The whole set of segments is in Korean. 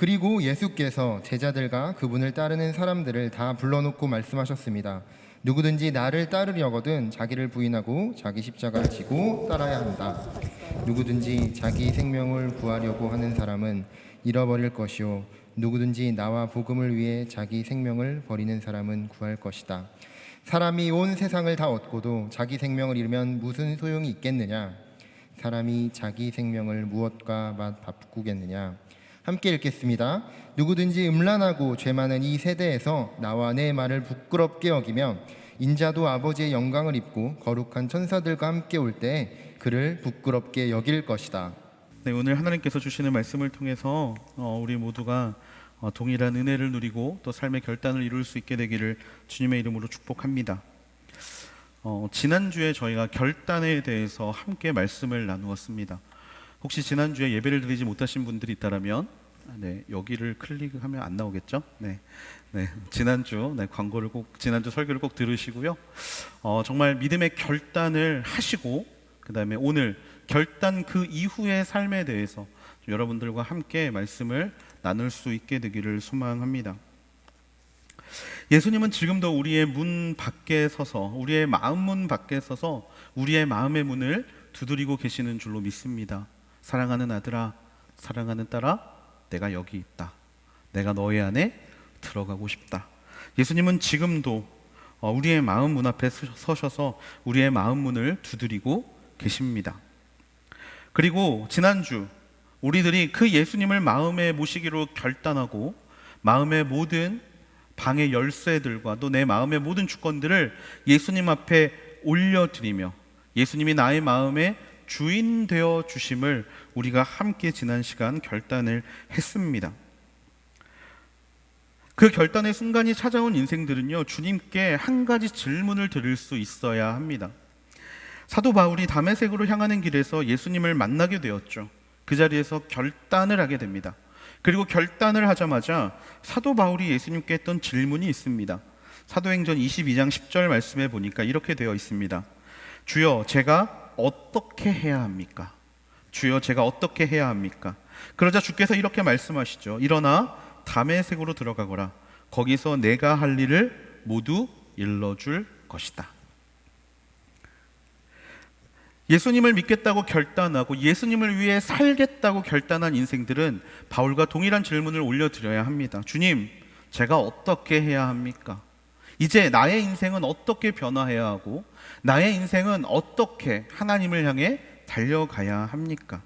그리고 예수께서 제자들과 그분을 따르는 사람들을 다 불러놓고 말씀하셨습니다. 누구든지 나를 따르려거든 자기를 부인하고 자기 십자가를 지고 따라야 한다. 누구든지 자기 생명을 구하려고 하는 사람은 잃어버릴 것이요 누구든지 나와 복음을 위해 자기 생명을 버리는 사람은 구할 것이다. 사람이 온 세상을 다 얻고도 자기 생명을 잃으면 무슨 소용이 있겠느냐? 사람이 자기 생명을 무엇과 바꾸겠느냐? 함께 읽겠습니다. 누구든지 음란하고 죄 많은 이 세대에서 나와 내 말을 부끄럽게 여기며 인자도 아버지의 영광을 입고 거룩한 천사들과 함께 올 때 그를 부끄럽게 여길 것이다. 네, 오늘 하나님께서 주시는 말씀을 통해서 우리 모두가 동일한 은혜를 누리고 또 삶의 결단을 이룰 수 있게 되기를 주님의 이름으로 축복합니다. 지난주에 저희가 결단에 대해서 함께 말씀을 나누었습니다. 혹시 지난주에 예배를 드리지 못하신 분들이 있다면 여기를 클릭하면 안 나오겠죠? 지난주 광고를 지난주 설교를 꼭 들으시고요. 정말 믿음의 결단을 하시고 그 다음에 오늘 결단 그 이후의 삶에 대해서 여러분들과 함께 말씀을 나눌 수 있게 되기를 소망합니다. 예수님은 지금도 우리의 문 밖에 서서 우리의 마음 문 밖에 서서 우리의 마음의 문을 두드리고 계시는 줄로 믿습니다. 사랑하는 아들아, 사랑하는 딸아, 내가 여기 있다. 내가 너의 안에 들어가고 싶다. 예수님은 지금도 우리의 마음 문 앞에 서셔서 우리의 마음 문을 두드리고 계십니다. 그리고 지난주 우리들이 그 예수님을 마음에 모시기로 결단하고 마음의 모든 방의 열쇠들과 또 내 마음의 모든 주권들을 예수님 앞에 올려드리며 예수님이 나의 마음의 주인 되어 주심을 우리가 함께 지난 시간 결단을 했습니다. 그 결단의 순간이 찾아온 인생들은요, 주님께 한 가지 질문을 드릴 수 있어야 합니다. 사도 바울이 다메섹으로 향하는 길에서 예수님을 만나게 되었죠. 그 자리에서 결단을 하게 됩니다. 그리고 결단을 하자마자 사도 바울이 예수님께 했던 질문이 있습니다. 사도행전 22장 10절 말씀에 보니까 이렇게 되어 있습니다. 주여, 제가 어떻게 해야 합니까? 주여, 제가 어떻게 해야 합니까? 그러자 주께서 이렇게 말씀하시죠. 일어나 다메섹으로 들어가거라. 거기서 내가 할 일을 모두 일러줄 것이다. 예수님을 믿겠다고 결단하고 예수님을 위해 살겠다고 결단한 인생들은 바울과 동일한 질문을 올려드려야 합니다. 주님, 제가 어떻게 해야 합니까? 이제 나의 인생은 어떻게 변화해야 하고 나의 인생은 어떻게 하나님을 향해 달려가야 합니까?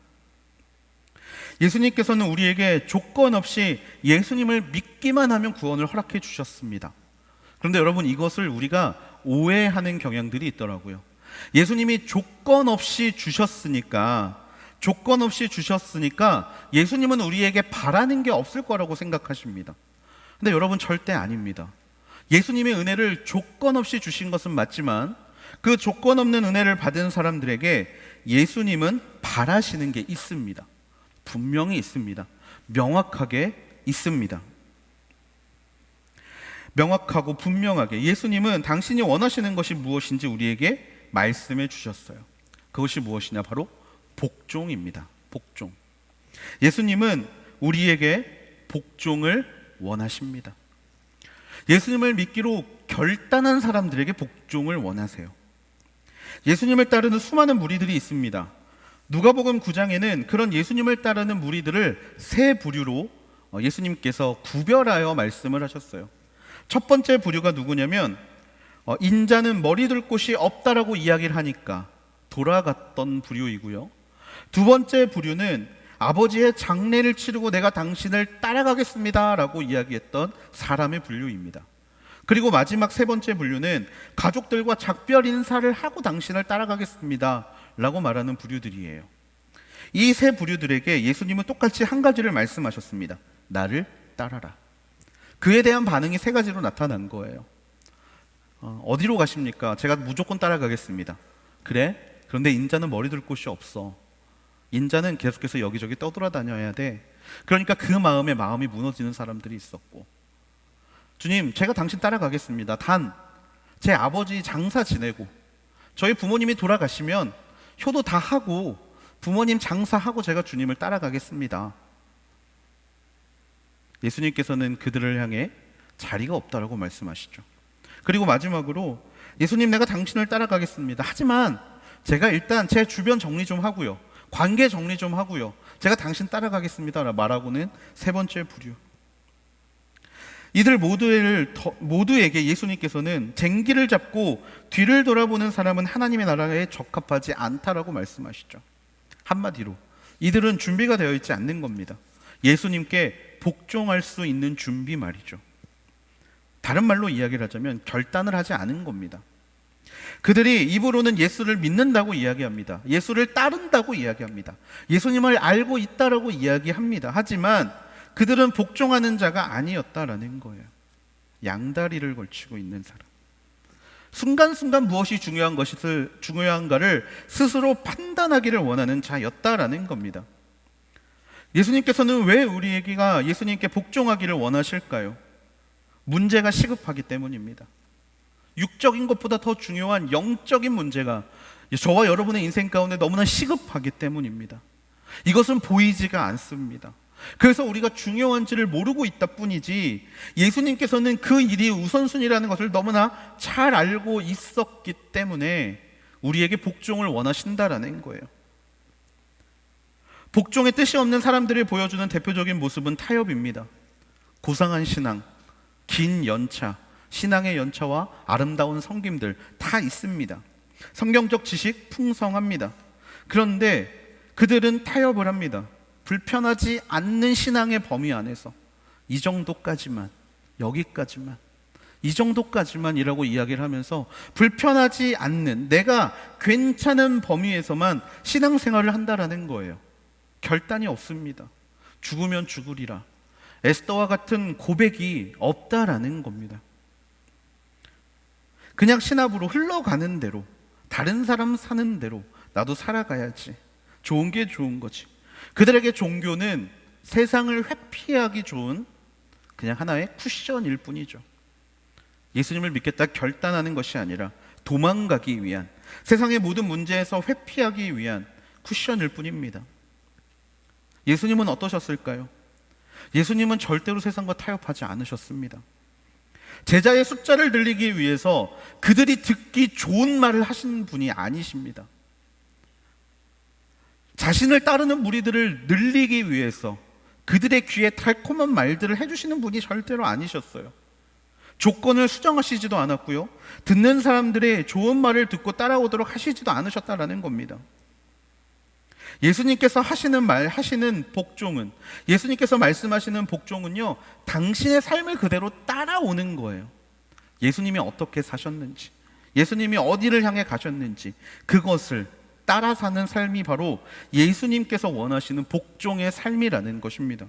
예수님께서는 우리에게 조건 없이 예수님을 믿기만 하면 구원을 허락해 주셨습니다. 그런데 여러분, 이것을 우리가 오해하는 경향들이 있더라고요. 예수님이 조건 없이 주셨으니까 예수님은 우리에게 바라는 게 없을 거라고 생각하십니다. 근데 여러분, 절대 아닙니다. 예수님의 은혜를 조건 없이 주신 것은 맞지만 그 조건 없는 은혜를 받은 사람들에게 예수님은 바라시는 게 있습니다. 분명히 있습니다. 명확하게 있습니다. 명확하고 분명하게 예수님은 당신이 원하시는 것이 무엇인지 우리에게 말씀해 주셨어요. 그것이 무엇이냐? 바로 복종입니다. 복종. 예수님은 우리에게 복종을 원하십니다. 예수님을 믿기로 결단한 사람들에게 복종을 원하세요. 예수님을 따르는 수많은 무리들이 있습니다. 누가복음 9장에는 그런 예수님을 따르는 무리들을 세 부류로 예수님께서 구별하여 말씀을 하셨어요. 첫 번째 부류가 누구냐면 인자는 머리 둘 곳이 없다라고 이야기를 하니까 돌아갔던 부류이고요. 두 번째 부류는 아버지의 장례를 치르고 내가 당신을 따라가겠습니다 라고 이야기했던 사람의 부류입니다. 그리고 마지막 세 번째 부류는 가족들과 작별 인사를 하고 당신을 따라가겠습니다 라고 말하는 부류들이에요. 이 세 부류들에게 예수님은 똑같이 한 가지를 말씀하셨습니다. 나를 따라라. 그에 대한 반응이 세 가지로 나타난 거예요. 어디로 가십니까? 제가 무조건 따라가겠습니다. 그래? 그런데 인자는 머리 둘 곳이 없어. 인자는 계속해서 여기저기 떠돌아다녀야 돼. 그러니까 그 마음이 무너지는 사람들이 있었고, 주님, 제가 당신 따라가겠습니다. 단 제 아버지 장사 지내고 저희 부모님이 돌아가시면 효도 다 하고 부모님 장사하고 제가 주님을 따라가겠습니다. 예수님께서는 그들을 향해 자리가 없다라고 말씀하시죠. 그리고 마지막으로 예수님, 내가 당신을 따라가겠습니다. 하지만 제가 일단 제 주변 정리 좀 하고요, 관계 정리 좀 하고요, 제가 당신 따라가겠습니다 말하고는 세 번째 부류. 이들 모두에게 예수님께서는 쟁기를 잡고 뒤를 돌아보는 사람은 하나님의 나라에 적합하지 않다라고 말씀하시죠. 한마디로 이들은 준비가 되어 있지 않는 겁니다. 예수님께 복종할 수 있는 준비 말이죠. 다른 말로 이야기를 하자면 결단을 하지 않은 겁니다. 그들이 입으로는 예수를 믿는다고 이야기합니다. 예수를 따른다고 이야기합니다. 예수님을 알고 있다라고 이야기합니다. 하지만 그들은 복종하는 자가 아니었다라는 거예요. 양다리를 걸치고 있는 사람. 순간순간 무엇이 중요한가를 스스로 판단하기를 원하는 자였다라는 겁니다. 예수님께서는 왜 우리에게가 예수님께 복종하기를 원하실까요? 문제가 시급하기 때문입니다. 육적인 것보다 더 중요한 영적인 문제가 저와 여러분의 인생 가운데 너무나 시급하기 때문입니다. 이것은 보이지가 않습니다. 그래서 우리가 중요한지를 모르고 있다 뿐이지, 예수님께서는 그 일이 우선순위라는 것을 너무나 잘 알고 있었기 때문에 우리에게 복종을 원하신다라는 거예요. 복종의 뜻이 없는 사람들이 보여주는 대표적인 모습은 타협입니다. 고상한 신앙, 긴 연차, 신앙의 연차와 아름다운 섬김들 다 있습니다. 성경적 지식 풍성합니다. 그런데 그들은 타협을 합니다. 불편하지 않는 신앙의 범위 안에서 이 정도까지만, 여기까지만, 이 정도까지만이라고 이야기를 하면서 불편하지 않는, 내가 괜찮은 범위에서만 신앙생활을 한다라는 거예요. 결단이 없습니다. 죽으면 죽으리라, 에스더와 같은 고백이 없다라는 겁니다. 그냥 신압으로 흘러가는 대로, 다른 사람 사는 대로 나도 살아가야지, 좋은 게 좋은 거지. 그들에게 종교는 세상을 회피하기 좋은 그냥 하나의 쿠션일 뿐이죠. 예수님을 믿겠다 결단하는 것이 아니라 도망가기 위한, 세상의 모든 문제에서 회피하기 위한 쿠션일 뿐입니다. 예수님은 어떠셨을까요? 예수님은 절대로 세상과 타협하지 않으셨습니다. 제자의 숫자를 늘리기 위해서 그들이 듣기 좋은 말을 하신 분이 아니십니다. 자신을 따르는 무리들을 늘리기 위해서 그들의 귀에 달콤한 말들을 해주시는 분이 절대로 아니셨어요. 조건을 수정하시지도 않았고요, 듣는 사람들의 좋은 말을 듣고 따라오도록 하시지도 않으셨다라는 겁니다. 예수님께서 하시는 복종은, 예수님께서 말씀하시는 복종은요, 당신의 삶을 그대로 따라오는 거예요. 예수님이 어떻게 사셨는지, 예수님이 어디를 향해 가셨는지 그것을 따라 사는 삶이 바로 예수님께서 원하시는 복종의 삶이라는 것입니다.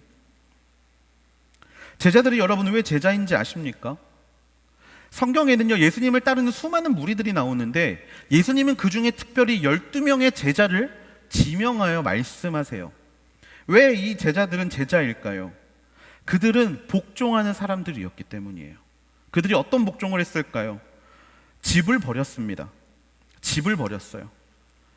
제자들이 여러분 왜 제자인지 아십니까? 성경에는요, 예수님을 따르는 수많은 무리들이 나오는데 예수님은 그 중에 특별히 12명의 제자를 지명하여 말씀하세요. 왜 이 제자들은 제자일까요? 그들은 복종하는 사람들이었기 때문이에요. 그들이 어떤 복종을 했을까요? 집을 버렸습니다. 집을 버렸어요.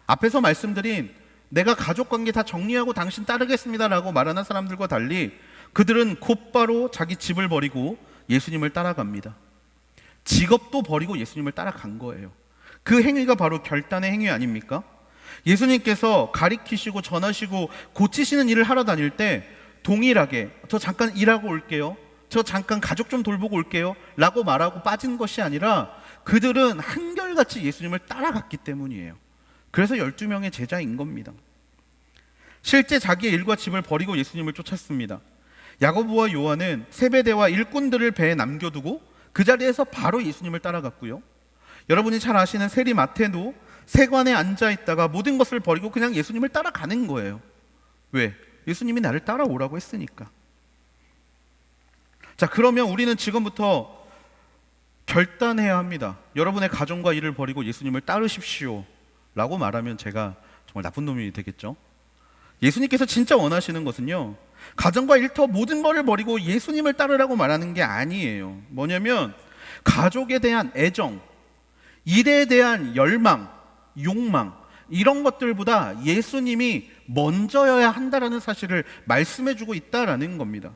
앞에서 말씀드린 내가 가족관계 다 정리하고 당신 따르겠습니다라고 말하는 사람들과 달리 그들은 곧바로 자기 집을 버리고 예수님을 따라갑니다. 직업도 버리고 예수님을 따라간 거예요. 그 행위가 바로 결단의 행위 아닙니까? 예수님께서 가리키시고 전하시고 고치시는 일을 하러 다닐 때 동일하게 저 잠깐 일하고 올게요, 저 잠깐 가족 좀 돌보고 올게요 라고 말하고 빠진 것이 아니라 그들은 한결같이 예수님을 따라갔기 때문이에요. 그래서 12명의 제자인 겁니다. 실제 자기의 일과 집을 버리고 예수님을 쫓았습니다. 야고보와 요한은 세베대와 일꾼들을 배에 남겨두고 그 자리에서 바로 예수님을 따라갔고요, 여러분이 잘 아시는 세리 마태도 세관에 앉아있다가 모든 것을 버리고 그냥 예수님을 따라가는 거예요. 왜? 예수님이 나를 따라오라고 했으니까. 자, 그러면 우리는 지금부터 결단해야 합니다. 여러분의 가정과 일을 버리고 예수님을 따르십시오 라고 말하면 제가 정말 나쁜 놈이 되겠죠. 예수님께서 진짜 원하시는 것은요, 가정과 일터 모든 것을 버리고 예수님을 따르라고 말하는 게 아니에요. 뭐냐면 가족에 대한 애정, 일에 대한 열망, 욕망, 이런 것들보다 예수님이 먼저여야 한다라는 사실을 말씀해주고 있다라는 겁니다.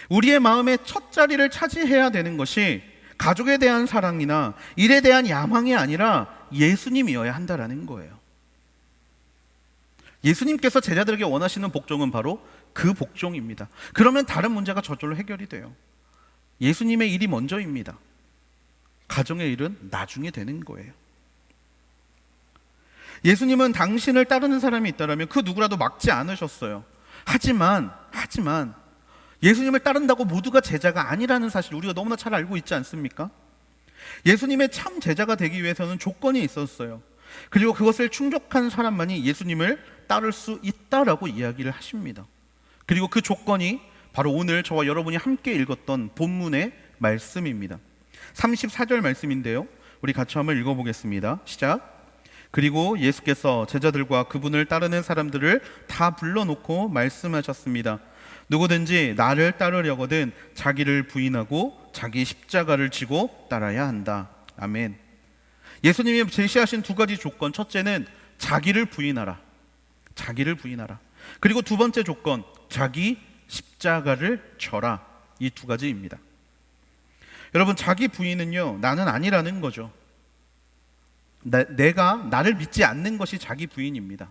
우리의 마음의 첫 자리를 차지해야 되는 것이 가족에 대한 사랑이나 일에 대한 야망이 아니라 예수님이어야 한다라는 거예요. 예수님께서 제자들에게 원하시는 복종은 바로 그 복종입니다. 그러면 다른 문제가 저절로 해결이 돼요. 예수님의 일이 먼저입니다. 가정의 일은 나중에 되는 거예요. 예수님은 당신을 따르는 사람이 있다면 그 누구라도 막지 않으셨어요. 하지만 예수님을 따른다고 모두가 제자가 아니라는 사실 우리가 너무나 잘 알고 있지 않습니까? 예수님의 참 제자가 되기 위해서는 조건이 있었어요. 그리고 그것을 충족한 사람만이 예수님을 따를 수 있다라고 이야기를 하십니다. 그리고 그 조건이 바로 오늘 저와 여러분이 함께 읽었던 본문의 말씀입니다. 34절 말씀인데요, 우리 같이 한번 읽어보겠습니다. 시작. 그리고 예수께서 제자들과 그분을 따르는 사람들을 다 불러놓고 말씀하셨습니다. 누구든지 나를 따르려거든 자기를 부인하고 자기 십자가를 지고 따라야 한다. 아멘. 예수님이 제시하신 두 가지 조건, 첫째는 자기를 부인하라. 자기를 부인하라. 그리고 두 번째 조건, 자기 십자가를 져라. 이 두 가지입니다. 여러분, 자기 부인은요, 나는 아니라는 거죠. 내가 나를 믿지 않는 것이 자기 부인입니다.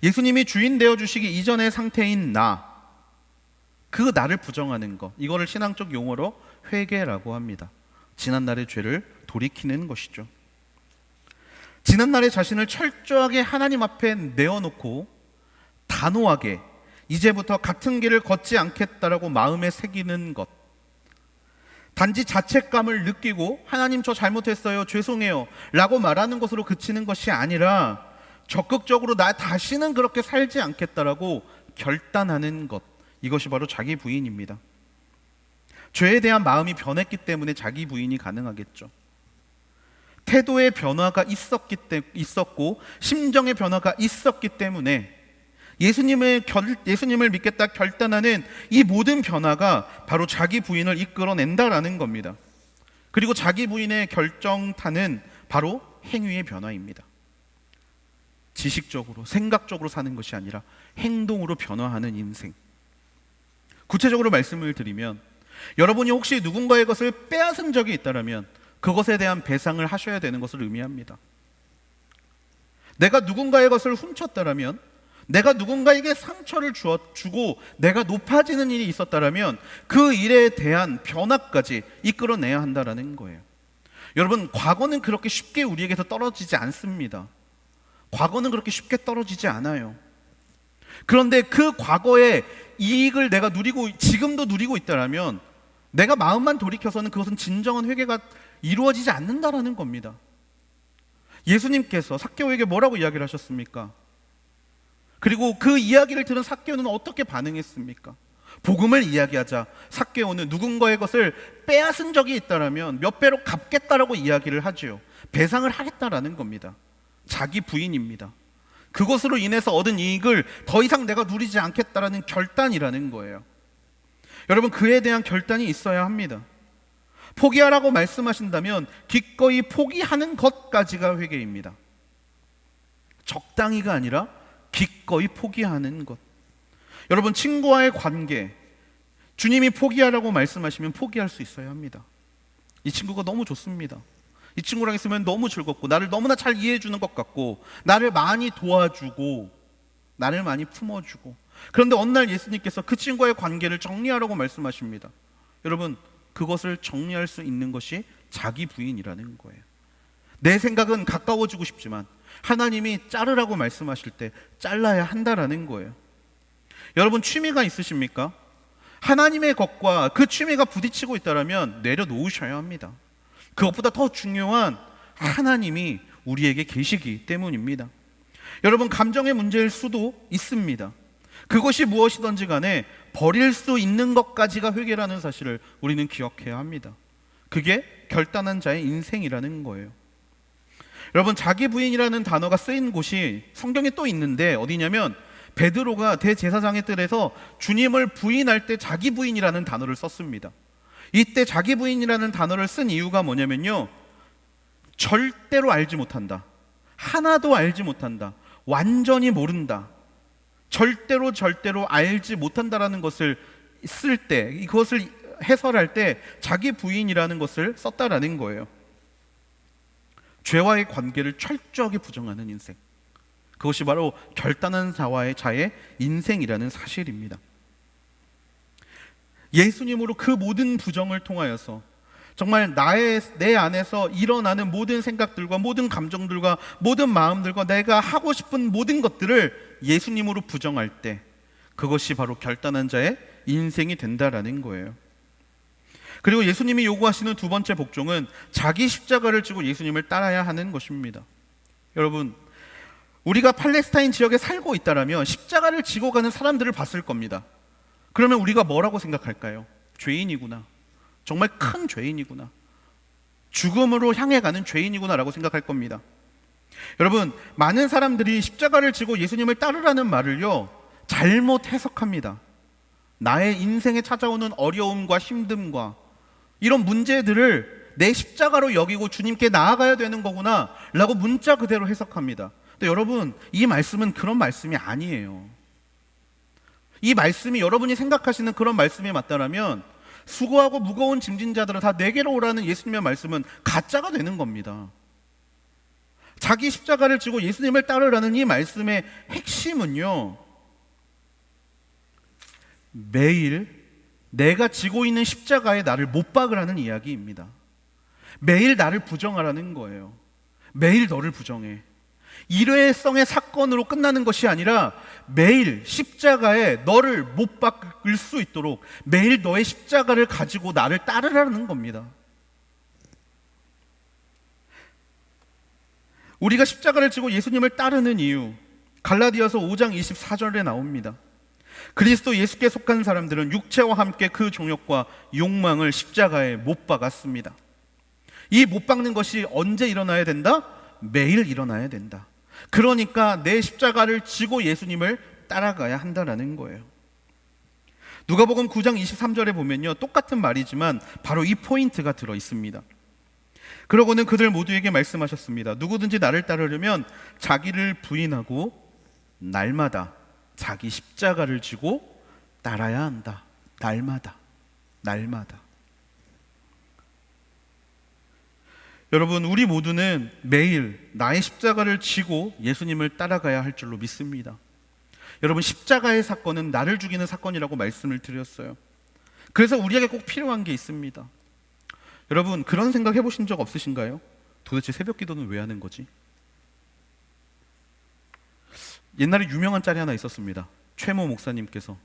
예수님이 주인 되어 주시기 이전의 상태인 그 나를 부정하는 것, 이거를 신앙적 용어로 회개라고 합니다. 지난날의 죄를 돌이키는 것이죠. 지난날의 자신을 철저하게 하나님 앞에 내어놓고 단호하게 이제부터 같은 길을 걷지 않겠다라고 마음에 새기는 것, 단지 자책감을 느끼고 하나님 저 잘못했어요, 죄송해요 라고 말하는 것으로 그치는 것이 아니라 적극적으로 나 다시는 그렇게 살지 않겠다라고 결단하는 것, 이것이 바로 자기 부인입니다. 죄에 대한 마음이 변했기 때문에 자기 부인이 가능하겠죠. 태도의 변화가 있었고 심정의 변화가 있었기 때문에 예수님을 믿겠다 결단하는 이 모든 변화가 바로 자기 부인을 이끌어낸다라는 겁니다. 그리고 자기 부인의 결정타는 바로 행위의 변화입니다. 지식적으로, 생각적으로 사는 것이 아니라 행동으로 변화하는 인생. 구체적으로 말씀을 드리면, 여러분이 혹시 누군가의 것을 빼앗은 적이 있다면 그것에 대한 배상을 하셔야 되는 것을 의미합니다. 내가 누군가의 것을 훔쳤다면, 내가 누군가에게 상처를 주고 내가 높아지는 일이 있었다면 그 일에 대한 변화까지 이끌어내야 한다는 거예요. 여러분, 과거는 그렇게 쉽게 우리에게서 떨어지지 않습니다. 과거는 그렇게 쉽게 떨어지지 않아요. 그런데 그 과거의 이익을 내가 지금도 누리고 있다면 내가 마음만 돌이켜서는 그것은 진정한 회개가 이루어지지 않는다라는 겁니다. 예수님께서 삭개오에게 뭐라고 이야기를 하셨습니까? 그리고 그 이야기를 들은 삭개오는 어떻게 반응했습니까? 복음을 이야기하자 삭개오는 누군가의 것을 빼앗은 적이 있다면 몇 배로 갚겠다라고 이야기를 하지요. 배상을 하겠다라는 겁니다. 자기 부인입니다. 그것으로 인해서 얻은 이익을 더 이상 내가 누리지 않겠다라는 결단이라는 거예요. 여러분, 그에 대한 결단이 있어야 합니다. 포기하라고 말씀하신다면 기꺼이 포기하는 것까지가 회개입니다. 적당히가 아니라 기꺼이 포기하는 것. 여러분, 친구와의 관계, 주님이 포기하라고 말씀하시면 포기할 수 있어야 합니다. 이 친구가 너무 좋습니다. 이 친구랑 있으면 너무 즐겁고 나를 너무나 잘 이해해 주는 것 같고 나를 많이 도와주고 나를 많이 품어주고, 그런데 어느 날 예수님께서 그 친구와의 관계를 정리하라고 말씀하십니다. 여러분, 그것을 정리할 수 있는 것이 자기 부인이라는 거예요. 내 생각은 가까워지고 싶지만 하나님이 자르라고 말씀하실 때 잘라야 한다라는 거예요. 여러분, 취미가 있으십니까? 하나님의 것과 그 취미가 부딪히고 있다면 내려놓으셔야 합니다. 그것보다 더 중요한 하나님이 우리에게 계시기 때문입니다. 여러분, 감정의 문제일 수도 있습니다. 그것이 무엇이든지 간에 버릴 수 있는 것까지가 회개라는 사실을 우리는 기억해야 합니다. 그게 결단한 자의 인생이라는 거예요. 여러분, 자기 부인이라는 단어가 쓰인 곳이 성경에 또 있는데 어디냐면 베드로가 대제사장의 뜰에서 주님을 부인할 때 자기 부인이라는 단어를 썼습니다. 이때 자기 부인이라는 단어를 쓴 이유가 뭐냐면요, 절대로 알지 못한다, 하나도 알지 못한다, 완전히 모른다, 절대로 알지 못한다라는 것을 쓸 때, 이것을 해설할 때 자기 부인이라는 것을 썼다라는 거예요. 죄와의 관계를 철저하게 부정하는 인생, 그것이 바로 결단한 자의 인생이라는 사실입니다. 예수님으로 그 모든 부정을 통하여서 정말 내 안에서 일어나는 모든 생각들과 모든 감정들과 모든 마음들과 내가 하고 싶은 모든 것들을 예수님으로 부정할 때 그것이 바로 결단한 자의 인생이 된다라는 거예요. 그리고 예수님이 요구하시는 두 번째 복종은 자기 십자가를 지고 예수님을 따라야 하는 것입니다. 여러분, 우리가 팔레스타인 지역에 살고 있다라면 십자가를 지고 가는 사람들을 봤을 겁니다. 그러면 우리가 뭐라고 생각할까요? 죄인이구나, 정말 큰 죄인이구나, 죽음으로 향해 가는 죄인이구나라고 생각할 겁니다. 여러분, 많은 사람들이 십자가를 지고 예수님을 따르라는 말을요 잘못 해석합니다. 나의 인생에 찾아오는 어려움과 힘듦과 이런 문제들을 내 십자가로 여기고 주님께 나아가야 되는 거구나 라고 문자 그대로 해석합니다. 근데 여러분, 이 말씀은 그런 말씀이 아니에요. 이 말씀이 여러분이 생각하시는 그런 말씀이 맞다라면 수고하고 무거운 짐진 자들아 다 내게로 오라는 예수님의 말씀은 가짜가 되는 겁니다. 자기 십자가를 지고 예수님을 따르라는 이 말씀의 핵심은요, 매일 내가 지고 있는 십자가에 나를 못 박으라는 이야기입니다. 매일 나를 부정하라는 거예요. 매일 너를 부정해. 일회성의 사건으로 끝나는 것이 아니라 매일 십자가에 너를 못 박을 수 있도록 매일 너의 십자가를 가지고 나를 따르라는 겁니다. 우리가 십자가를 지고 예수님을 따르는 이유, 갈라디아서 5장 24절에 나옵니다. 그리스도 예수께 속한 사람들은 육체와 함께 그 정욕과 욕망을 십자가에 못 박았습니다. 이 못 박는 것이 언제 일어나야 된다? 매일 일어나야 된다. 그러니까 내 십자가를 지고 예수님을 따라가야 한다는 거예요. 누가복음 9장 23절에 보면요, 똑같은 말이지만 바로 이 포인트가 들어 있습니다. 그러고는 그들 모두에게 말씀하셨습니다. 누구든지 나를 따르려면 자기를 부인하고 날마다 자기 십자가를 지고 따라야 한다. 날마다. 여러분, 우리 모두는 매일 나의 십자가를 지고 예수님을 따라가야 할 줄로 믿습니다. 여러분, 십자가의 사건은 나를 죽이는 사건이라고 말씀을 드렸어요. 그래서 우리에게 꼭 필요한 게 있습니다. 여러분, 그런 생각 해보신 적 없으신가요? 도대체 새벽 기도는 왜 하는 거지? 옛날에 유명한 짤이 하나 있었습니다. 최모 목사님께서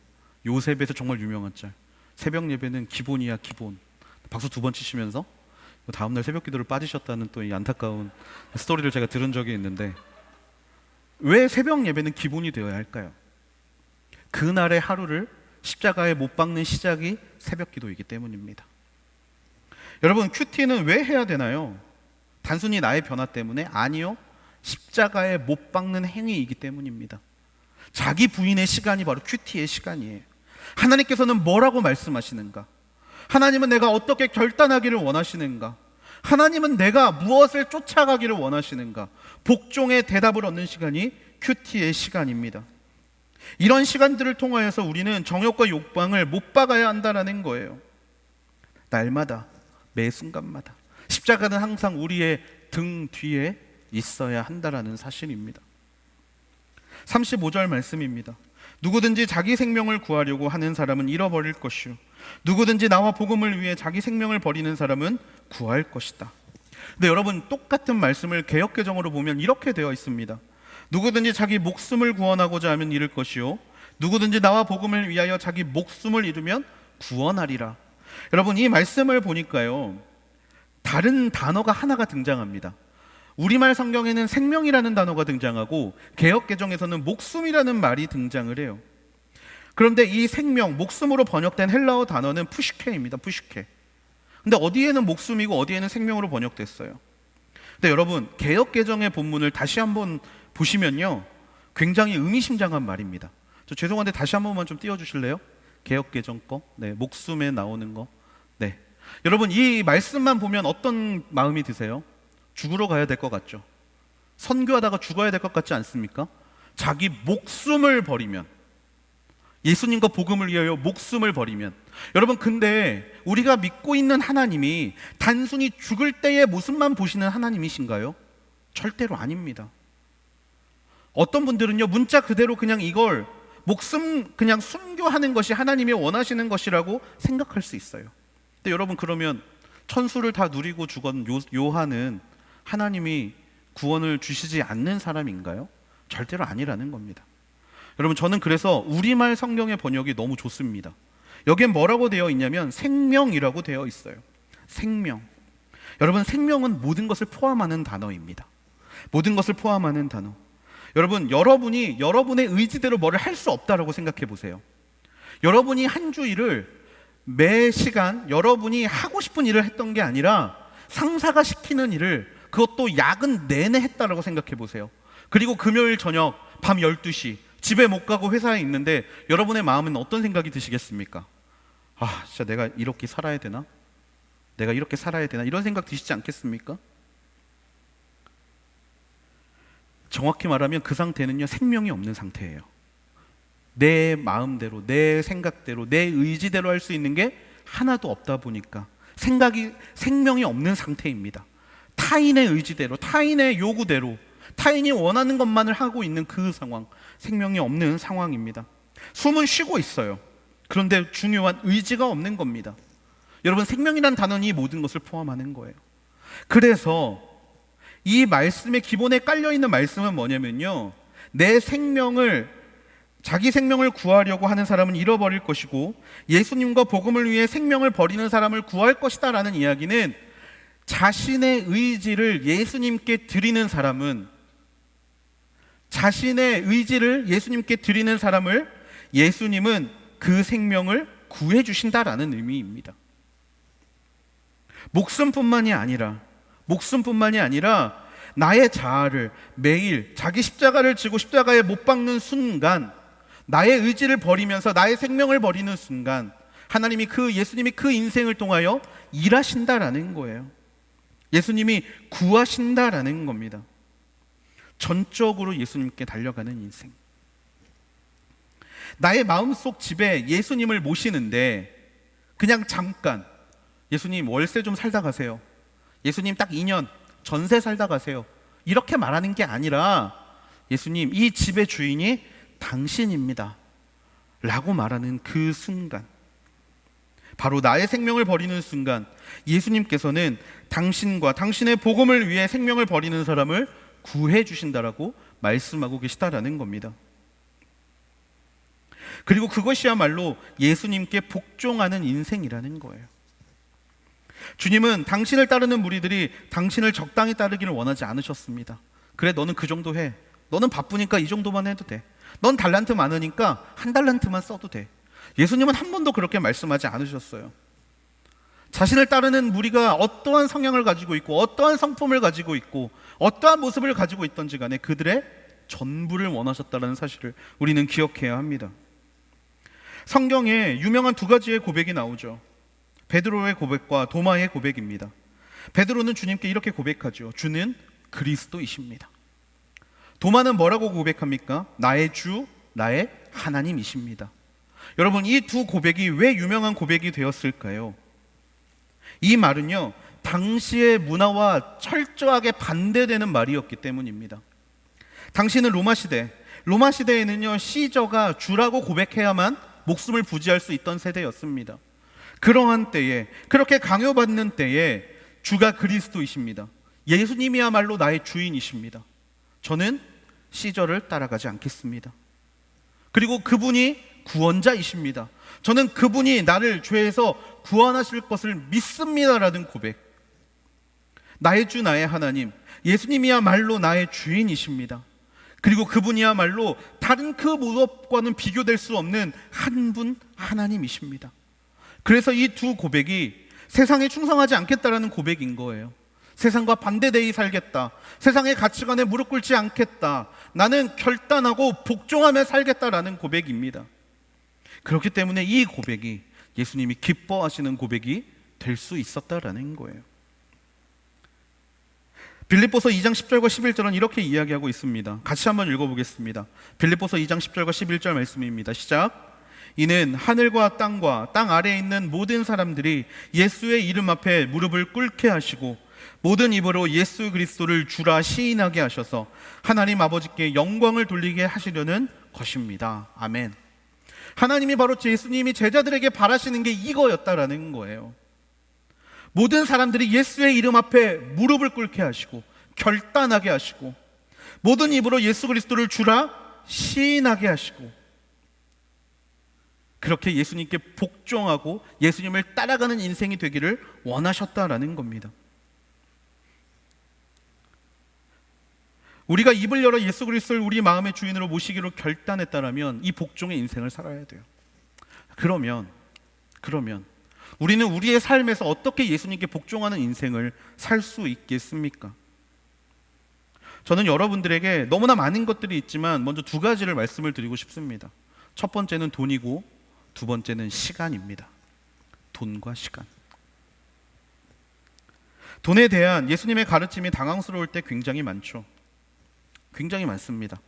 요셉에서 정말 유명한 짤, 새벽 예배는 기본이야 기본, 박수 2번 치시면서 다음날 새벽 기도를 빠지셨다는 또 이 안타까운 스토리를 제가 들은 적이 있는데, 왜 새벽 예배는 기본이 되어야 할까요? 그날의 하루를 십자가에 못 박는 시작이 새벽 기도이기 때문입니다. 여러분, 큐티는 왜 해야 되나요? 단순히 나의 변화 때문에? 아니요, 십자가에 못 박는 행위이기 때문입니다. 자기 부인의 시간이 바로 큐티의 시간이에요. 하나님께서는 뭐라고 말씀하시는가? 하나님은 내가 어떻게 결단하기를 원하시는가? 하나님은 내가 무엇을 쫓아가기를 원하시는가? 복종의 대답을 얻는 시간이 큐티의 시간입니다. 이런 시간들을 통하여서 우리는 정욕과 욕망을 못 박아야 한다는 거예요. 날마다, 매 순간마다 십자가는 항상 우리의 등 뒤에 있어야 한다는 사실입니다. 35절 말씀입니다. 누구든지 자기 생명을 구하려고 하는 사람은 잃어버릴 것이요, 누구든지 나와 복음을 위해 자기 생명을 버리는 사람은 구할 것이다. 근데 여러분, 똑같은 말씀을 개역개정으로 보면 이렇게 되어 있습니다. 누구든지 자기 목숨을 구원하고자 하면 잃을 것이요, 누구든지 나와 복음을 위하여 자기 목숨을 잃으면 구원하리라. 여러분, 이 말씀을 보니까요, 다른 단어가 하나가 등장합니다. 우리말 성경에는 생명이라는 단어가 등장하고 개역개정에서는 목숨이라는 말이 등장을 해요. 그런데 이 생명, 목숨으로 번역된 헬라어 단어는 푸시케입니다. 푸시케. 근데 어디에는 목숨이고 어디에는 생명으로 번역됐어요. 근데 여러분, 개역개정의 본문을 다시 한번 보시면요, 굉장히 의미심장한 말입니다. 저 죄송한데 다시 한 번만 좀 띄워주실래요? 개역개정 거. 네, 목숨에 나오는 거. 네. 여러분, 이 말씀만 보면 어떤 마음이 드세요? 죽으러 가야 될 것 같죠? 선교하다가 죽어야 될 것 같지 않습니까? 자기 목숨을 버리면, 예수님과 복음을 위하여 목숨을 버리면, 여러분 근데 우리가 믿고 있는 하나님이 단순히 죽을 때의 모습만 보시는 하나님이신가요? 절대로 아닙니다. 어떤 분들은요, 문자 그대로 그냥 이걸 목숨 그냥 순교하는 것이 하나님이 원하시는 것이라고 생각할 수 있어요. 근데 여러분, 그러면 천수를 다 누리고 죽은 요한은 하나님이 구원을 주시지 않는 사람인가요? 절대로 아니라는 겁니다. 여러분, 저는 그래서 우리말 성경의 번역이 너무 좋습니다. 여기에 뭐라고 되어 있냐면 생명이라고 되어 있어요. 생명. 여러분, 생명은 모든 것을 포함하는 단어입니다. 모든 것을 포함하는 단어. 여러분, 여러분이 여러분의 의지대로 뭐를 할 수 없다라고 생각해 보세요. 여러분이 한 주 일을 매 시간 여러분이 하고 싶은 일을 했던 게 아니라 상사가 시키는 일을, 그것도 야근 내내 했다라고 생각해 보세요. 그리고 금요일 저녁 밤 12시 집에 못 가고 회사에 있는데 여러분의 마음은 어떤 생각이 드시겠습니까? 아, 진짜 내가 이렇게 살아야 되나? 내가 이렇게 살아야 되나? 이런 생각 드시지 않겠습니까? 정확히 말하면 그 상태는요, 생명이 없는 상태예요. 내 마음대로, 내 생각대로, 내 의지대로 할 수 있는 게 하나도 없다 보니까 생명이 없는 상태입니다. 타인의 의지대로, 타인의 요구대로, 타인이 원하는 것만을 하고 있는 그 상황, 생명이 없는 상황입니다. 숨은 쉬고 있어요. 그런데 중요한 의지가 없는 겁니다. 여러분, 생명이란 단어는 이 모든 것을 포함하는 거예요. 그래서 이 말씀의 기본에 깔려있는 말씀은 뭐냐면요, 내 생명을, 자기 생명을 구하려고 하는 사람은 잃어버릴 것이고 예수님과 복음을 위해 생명을 버리는 사람을 구할 것이다 라는 이야기는, 자신의 의지를 예수님께 드리는 사람은, 자신의 의지를 예수님께 드리는 사람을 예수님은 그 생명을 구해 주신다라는 의미입니다. 목숨뿐만이 아니라 나의 자아를 매일 자기 십자가를 지고 십자가에 못 박는 순간, 나의 의지를 버리면서 나의 생명을 버리는 순간 하나님이 예수님이 그 인생을 통하여 일하신다라는 거예요. 예수님이 구하신다라는 겁니다. 전적으로 예수님께 달려가는 인생. 나의 마음속 집에 예수님을 모시는데 그냥 잠깐, 예수님 월세 좀 살다 가세요, 예수님 딱 2년 전세 살다 가세요, 이렇게 말하는 게 아니라, 예수님, 이 집의 주인이 당신입니다 라고 말하는 그 순간, 바로 나의 생명을 버리는 순간 예수님께서는 당신과 당신의 복음을 위해 생명을 버리는 사람을 구해 주신다라고 말씀하고 계시다라는 겁니다. 그리고 그것이야말로 예수님께 복종하는 인생이라는 거예요. 주님은 당신을 따르는 무리들이 당신을 적당히 따르기를 원하지 않으셨습니다. 그래, 너는 그 정도 해, 너는 바쁘니까 이 정도만 해도 돼, 넌 달란트 많으니까 1달란트만 써도 돼. 예수님은 한 번도 그렇게 말씀하지 않으셨어요. 자신을 따르는 무리가 어떠한 성향을 가지고 있고 어떠한 성품을 가지고 있고 어떠한 모습을 가지고 있던지 간에 그들의 전부를 원하셨다는 사실을 우리는 기억해야 합니다. 성경에 유명한 두 가지의 고백이 나오죠. 베드로의 고백과 도마의 고백입니다. 베드로는 주님께 이렇게 고백하죠. 주는 그리스도이십니다. 도마는 뭐라고 고백합니까? 나의 주, 나의 하나님이십니다. 여러분, 이 두 고백이 왜 유명한 고백이 되었을까요? 이 말은요, 당시의 문화와 철저하게 반대되는 말이었기 때문입니다. 당시는 로마 시대에는요, 시저가 주라고 고백해야만 목숨을 부지할 수 있던 세대였습니다. 그러한 때에, 그렇게 강요받는 때에 주가 그리스도이십니다, 예수님이야말로 나의 주인이십니다, 저는 시저를 따라가지 않겠습니다. 그리고 그분이 구원자이십니다, 저는 그분이 나를 죄에서 구원하실 것을 믿습니다라는 고백. 나의 주, 나의 하나님, 예수님이야말로 나의 주인이십니다. 그리고 그분이야말로 다른 그 무엇과는 비교될 수 없는 한 분 하나님이십니다. 그래서 이 두 고백이 세상에 충성하지 않겠다라는 고백인 거예요. 세상과 반대되이 살겠다, 세상의 가치관에 무릎 꿇지 않겠다, 나는 결단하고 복종하며 살겠다라는 고백입니다. 그렇기 때문에 이 고백이 예수님이 기뻐하시는 고백이 될 수 있었다라는 거예요. 빌립보서 2장 10절과 11절은 이렇게 이야기하고 있습니다. 같이 한번 읽어보겠습니다. 빌립보서 2장 10절과 11절 말씀입니다. 시작. 이는 하늘과 땅과 땅 아래에 있는 모든 사람들이 예수의 이름 앞에 무릎을 꿇게 하시고 모든 입으로 예수 그리스도를 주라 시인하게 하셔서 하나님 아버지께 영광을 돌리게 하시려는 것입니다. 아멘. 하나님이 바로 예수님이 제자들에게 바라시는 게 이거였다라는 거예요. 모든 사람들이 예수의 이름 앞에 무릎을 꿇게 하시고 결단하게 하시고 모든 입으로 예수 그리스도를 주라 시인하게 하시고 그렇게 예수님께 복종하고 예수님을 따라가는 인생이 되기를 원하셨다라는 겁니다. 우리가 입을 열어 예수 그리스도를 우리 마음의 주인으로 모시기로 결단했다라면 이 복종의 인생을 살아야 돼요. 그러면 우리는 우리의 삶에서 어떻게 예수님께 복종하는 인생을 살 수 있겠습니까? 저는 여러분들에게 너무나 많은 것들이 있지만 먼저 두 가지를 말씀을 드리고 싶습니다. 첫 번째는 돈이고 두 번째는 시간입니다. 돈과 시간. 돈에 대한 예수님의 가르침이 당황스러울 때 굉장히 많죠. 굉장히 많습니다.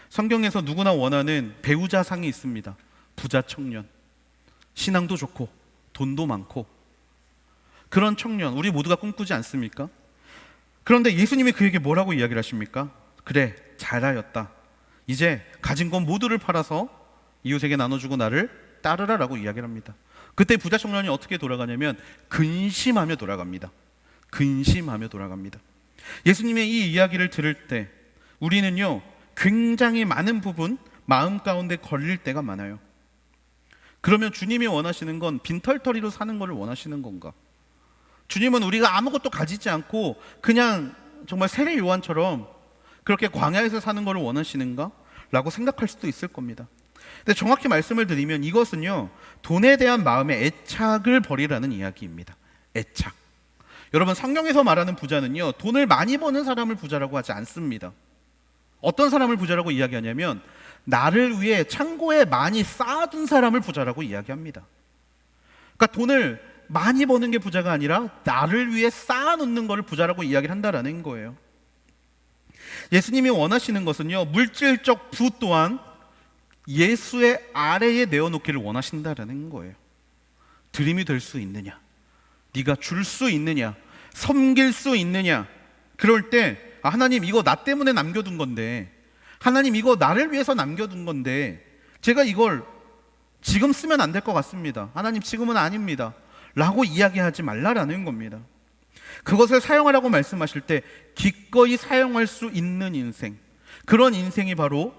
성경에서 누구나 원하는 배우자상이 있습니다. 부자 청년, 신앙도 좋고 돈도 많고 그런 청년 우리 모두가 꿈꾸지 않습니까? 그런데 예수님이 그에게 뭐라고 이야기를 하십니까? 그래, 잘하였다. 이제 가진 것 모두를 팔아서 이웃에게 나눠주고 나를 따르라라고 이야기를 합니다. 그때 부자 청년이 어떻게 돌아가냐면 근심하며 돌아갑니다. 근심하며 돌아갑니다. 예수님의 이 이야기를 들을 때 우리는요 굉장히 많은 부분 마음 가운데 걸릴 때가 많아요. 그러면 주님이 원하시는 건 빈털터리로 사는 것을 원하시는 건가? 주님은 우리가 아무것도 가지지 않고 그냥 정말 세례 요한처럼 그렇게 광야에서 사는 것을 원하시는가? 라고 생각할 수도 있을 겁니다. 근데 정확히 말씀을 드리면 이것은요 돈에 대한 마음의 애착을 버리라는 이야기입니다. 애착. 여러분 성경에서 말하는 부자는요 돈을 많이 버는 사람을 부자라고 하지 않습니다. 어떤 사람을 부자라고 이야기하냐면 나를 위해 창고에 많이 쌓아둔 사람을 부자라고 이야기합니다. 그러니까 돈을 많이 버는 게 부자가 아니라 나를 위해 쌓아놓는 것을 부자라고 이야기를 한다라는 거예요. 예수님이 원하시는 것은요 물질적 부 또한 예수의 아래에 내어놓기를 원하신다라는 거예요. 드림이 될 수 있느냐, 네가 줄 수 있느냐, 섬길 수 있느냐. 그럴 때 하나님 이거 나 때문에 남겨둔 건데, 하나님 이거 나를 위해서 남겨둔 건데 제가 이걸 지금 쓰면 안 될 것 같습니다. 하나님 지금은 아닙니다 라고 이야기하지 말라라는 겁니다. 그것을 사용하라고 말씀하실 때 기꺼이 사용할 수 있는 인생, 그런 인생이 바로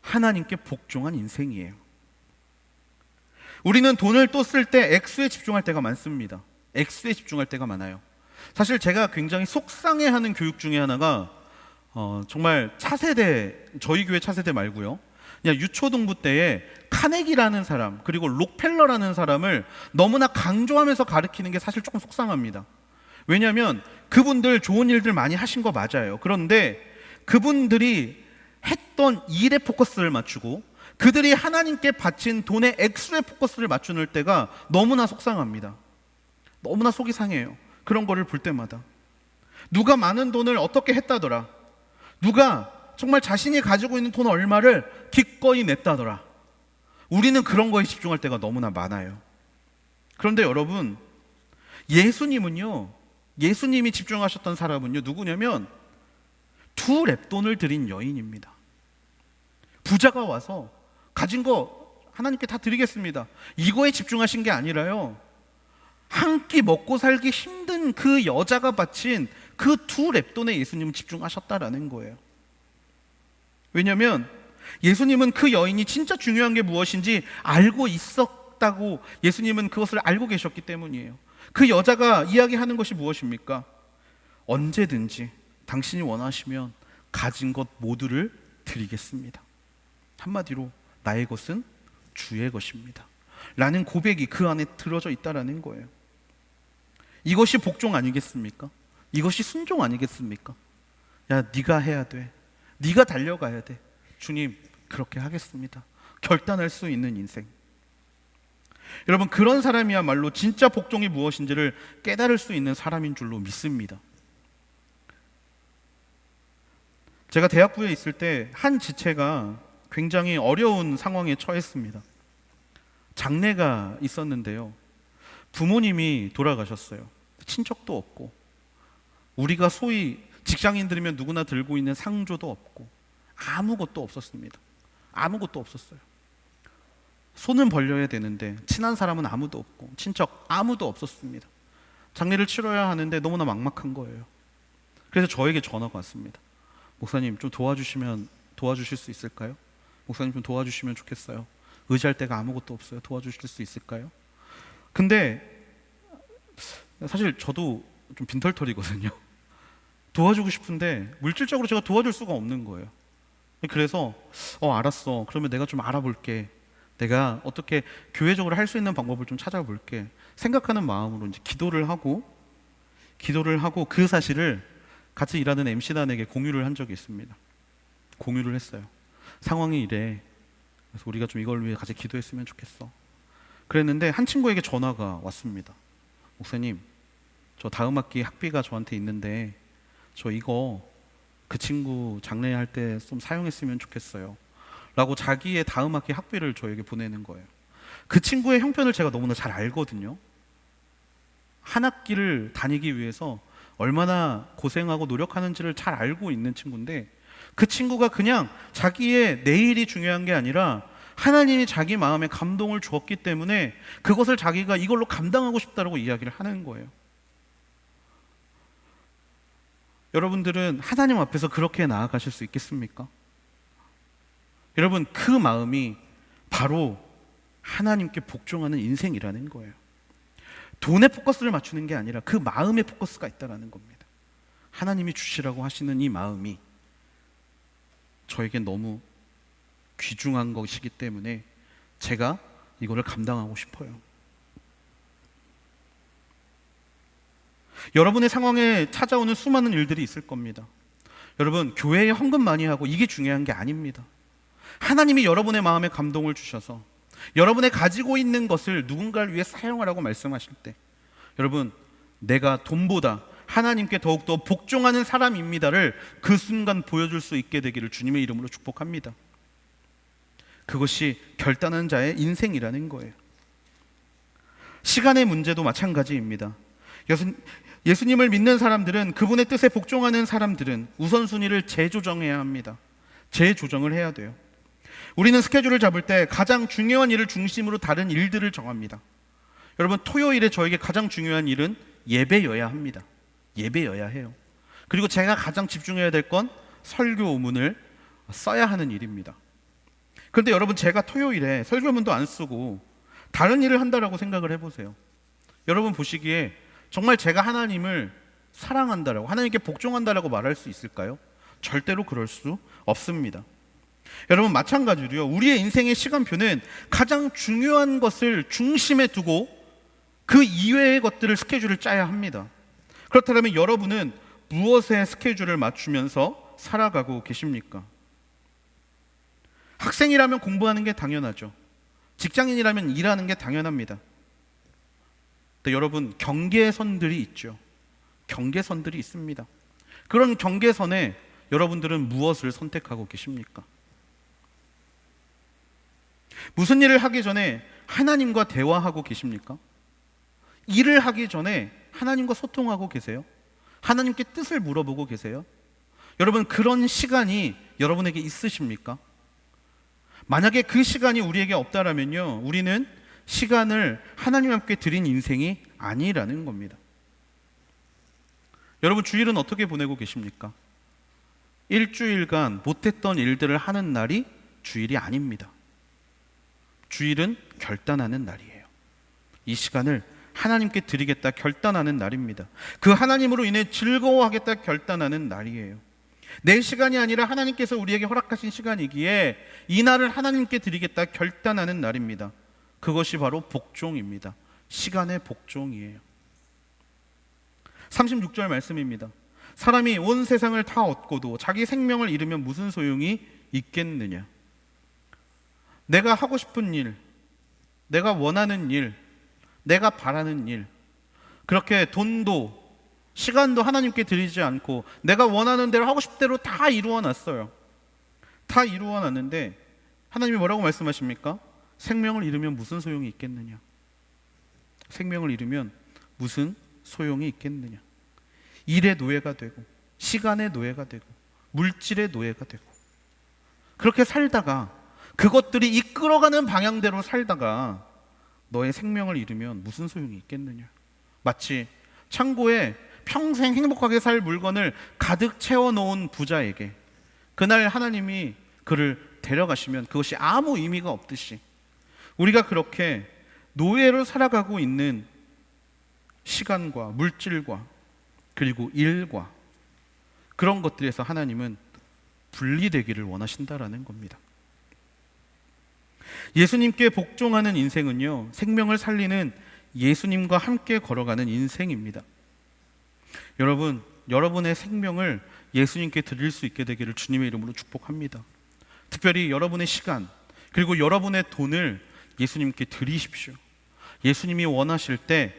하나님께 복종한 인생이에요. 우리는 돈을 또 쓸 때 액수에 집중할 때가 많습니다. 액수에 집중할 때가 많아요. 사실 제가 굉장히 속상해하는 교육 중에 하나가 정말 차세대, 저희 교회 차세대 말고요, 그냥 유초등부 때에 카네기라는 사람 그리고 록펠러라는 사람을 너무나 강조하면서 가르치는 게 사실 조금 속상합니다. 왜냐하면 그분들 좋은 일들 많이 하신 거 맞아요. 그런데 그분들이 했던 일에 포커스를 맞추고 그들이 하나님께 바친 돈의 액수에 포커스를 맞추는 때가 너무나 속상합니다. 너무나 속이 상해요. 그런 거를 볼 때마다 누가 많은 돈을 어떻게 했다더라, 누가 정말 자신이 가지고 있는 돈 얼마를 기꺼이 냈다더라. 우리는 그런 거에 집중할 때가 너무나 많아요. 그런데 여러분, 예수님이 집중하셨던 사람은요 누구냐면 두 렙돈을 드린 여인입니다. 부자가 와서 가진 거 하나님께 다 드리겠습니다, 이거에 집중하신 게 아니라요, 한 끼 먹고 살기 힘든 그 여자가 바친 그 두 렙돈에 예수님은 집중하셨다라는 거예요. 왜냐하면 예수님은 그 여인이 진짜 중요한 게 무엇인지 알고 있었다고, 예수님은 그것을 알고 계셨기 때문이에요. 그 여자가 이야기하는 것이 무엇입니까? 언제든지 당신이 원하시면 가진 것 모두를 드리겠습니다. 한마디로 나의 것은 주의 것입니다 라는 고백이 그 안에 들어져 있다라는 거예요. 이것이 복종 아니겠습니까? 이것이 순종 아니겠습니까? 야, 네가 해야 돼, 네가 달려가야 돼, 주님 그렇게 하겠습니다, 결단할 수 있는 인생. 여러분, 그런 사람이야말로 진짜 복종이 무엇인지를 깨달을 수 있는 사람인 줄로 믿습니다. 제가 대학부에 있을 때 한 지체가 굉장히 어려운 상황에 처했습니다. 장례가 있었는데요. 부모님이 돌아가셨어요. 친척도 없고, 우리가 소위 직장인들이면 누구나 들고 있는 상조도 없고, 아무것도 없었습니다. 아무것도 없었어요. 손은 벌려야 되는데 친한 사람은 아무도 없고, 친척 아무도 없었습니다. 장례를 치러야 하는데 너무나 막막한 거예요. 그래서 저에게 전화가 왔습니다. 목사님, 좀 도와주실 수 있을까요? 목사님, 좀 도와주시면 좋겠어요. 의지할 데가 아무것도 없어요. 도와주실 수 있을까요? 근데 사실 저도 좀 빈털털이거든요. 도와주고 싶은데 물질적으로 제가 도와줄 수가 없는 거예요. 그래서 알았어. 그러면 내가 좀 알아볼게. 내가 어떻게 교회적으로 할 수 있는 방법을 좀 찾아볼게. 생각하는 마음으로 이제 기도를 하고 그 사실을 같이 일하는 MC단에게 공유를 한 적이 있습니다. 공유를 했어요. 상황이 이래. 그래서 우리가 좀 이걸 위해 같이 기도했으면 좋겠어. 그랬는데 한 친구에게 전화가 왔습니다. 목사님, 저 다음 학기 학비가 저한테 있는데 저 이거 그 친구 장례할 때 좀 사용했으면 좋겠어요. 라고 자기의 다음 학기 학비를 저에게 보내는 거예요. 그 친구의 형편을 제가 너무나 잘 알거든요. 한 학기를 다니기 위해서 얼마나 고생하고 노력하는지를 잘 알고 있는 친구인데, 그 친구가 그냥 자기의 내일이 중요한 게 아니라 하나님이 자기 마음에 감동을 주었기 때문에 그것을 자기가 이걸로 감당하고 싶다고 이야기를 하는 거예요. 여러분들은 하나님 앞에서 그렇게 나아가실 수 있겠습니까? 여러분, 그 마음이 바로 하나님께 복종하는 인생이라는 거예요. 돈에 포커스를 맞추는 게 아니라 그 마음에 포커스가 있다는 겁니다. 하나님이 주시라고 하시는 이 마음이 저에겐 너무 귀중한 것이기 때문에 제가 이거를 감당하고 싶어요. 여러분의 상황에 찾아오는 수많은 일들이 있을 겁니다. 여러분, 교회에 헌금 많이 하고 이게 중요한 게 아닙니다. 하나님이 여러분의 마음에 감동을 주셔서 여러분의 가지고 있는 것을 누군가를 위해 사용하라고 말씀하실 때, 여러분, 내가 돈보다 하나님께 더욱더 복종하는 사람입니다를 그 순간 보여줄 수 있게 되기를 주님의 이름으로 축복합니다. 그것이 결단한 자의 인생이라는 거예요. 시간의 문제도 마찬가지입니다. 예수님을 믿는 사람들은, 그분의 뜻에 복종하는 사람들은 우선순위를 재조정해야 합니다. 재조정을 해야 돼요. 우리는 스케줄을 잡을 때 가장 중요한 일을 중심으로 다른 일들을 정합니다. 여러분, 토요일에 저에게 가장 중요한 일은 예배여야 합니다. 예배여야 해요. 그리고 제가 가장 집중해야 될 건 설교 오문을 써야 하는 일입니다. 그런데 여러분, 제가 토요일에 설교 오문도 안 쓰고 다른 일을 한다라고 생각을 해보세요. 여러분 보시기에 정말 제가 하나님을 사랑한다라고, 하나님께 복종한다라고 말할 수 있을까요? 절대로 그럴 수 없습니다. 여러분, 마찬가지로요, 우리의 인생의 시간표는 가장 중요한 것을 중심에 두고 그 이외의 것들을 스케줄을 짜야 합니다. 그렇다면 여러분은 무엇에 스케줄을 맞추면서 살아가고 계십니까? 학생이라면 공부하는 게 당연하죠. 직장인이라면 일하는 게 당연합니다. 근데 여러분, 경계선들이 있죠. 경계선들이 있습니다. 그런 경계선에 여러분들은 무엇을 선택하고 계십니까? 무슨 일을 하기 전에 하나님과 대화하고 계십니까? 일을 하기 전에 하나님과 소통하고 계세요? 하나님께 뜻을 물어보고 계세요? 여러분, 그런 시간이 여러분에게 있으십니까? 만약에 그 시간이 우리에게 없다라면요, 우리는 시간을 하나님 앞에 드린 인생이 아니라는 겁니다. 여러분, 주일은 어떻게 보내고 계십니까? 일주일간 못했던 일들을 하는 날이 주일이 아닙니다. 주일은 결단하는 날이에요. 이 시간을 하나님께 드리겠다 결단하는 날입니다. 그 하나님으로 인해 즐거워하겠다 결단하는 날이에요. 내 시간이 아니라 하나님께서 우리에게 허락하신 시간이기에 이 날을 하나님께 드리겠다 결단하는 날입니다. 그것이 바로 복종입니다. 시간의 복종이에요. 36절 말씀입니다. 사람이 온 세상을 다 얻고도 자기 생명을 잃으면 무슨 소용이 있겠느냐. 내가 하고 싶은 일, 내가 원하는 일, 내가 바라는 일, 그렇게 돈도 시간도 하나님께 드리지 않고 내가 원하는 대로 하고 싶은 대로 다 이루어 놨어요. 다 이루어 놨는데 하나님이 뭐라고 말씀하십니까? 생명을 잃으면 무슨 소용이 있겠느냐? 생명을 잃으면 무슨 소용이 있겠느냐? 일의 노예가 되고, 시간의 노예가 되고, 물질의 노예가 되고, 그렇게 살다가 그것들이 이끌어가는 방향대로 살다가 너의 생명을 잃으면 무슨 소용이 있겠느냐? 마치 창고에 평생 행복하게 살 물건을 가득 채워놓은 부자에게 그날 하나님이 그를 데려가시면 그것이 아무 의미가 없듯이, 우리가 그렇게 노예로 살아가고 있는 시간과 물질과 그리고 일과 그런 것들에서 하나님은 분리되기를 원하신다라는 겁니다. 예수님께 복종하는 인생은요, 생명을 살리는 예수님과 함께 걸어가는 인생입니다. 여러분, 여러분의 생명을 예수님께 드릴 수 있게 되기를 주님의 이름으로 축복합니다. 특별히 여러분의 시간 그리고 여러분의 돈을 예수님께 드리십시오. 예수님이 원하실 때